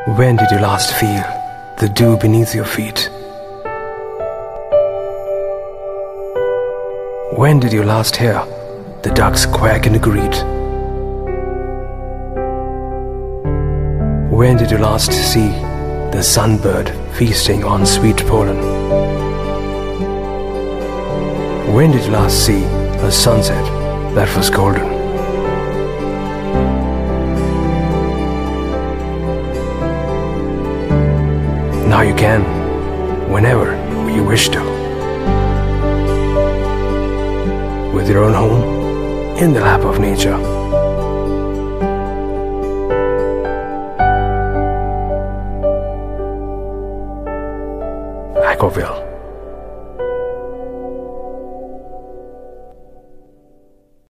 When did you last feel the dew beneath your feet? When did you last hear the ducks quack and greet? When did you last see the sunbird feasting on sweet pollen? When did you last see a sunset that was golden? Now you can, whenever you wish to, with your own home in the lap of nature. Aquaville.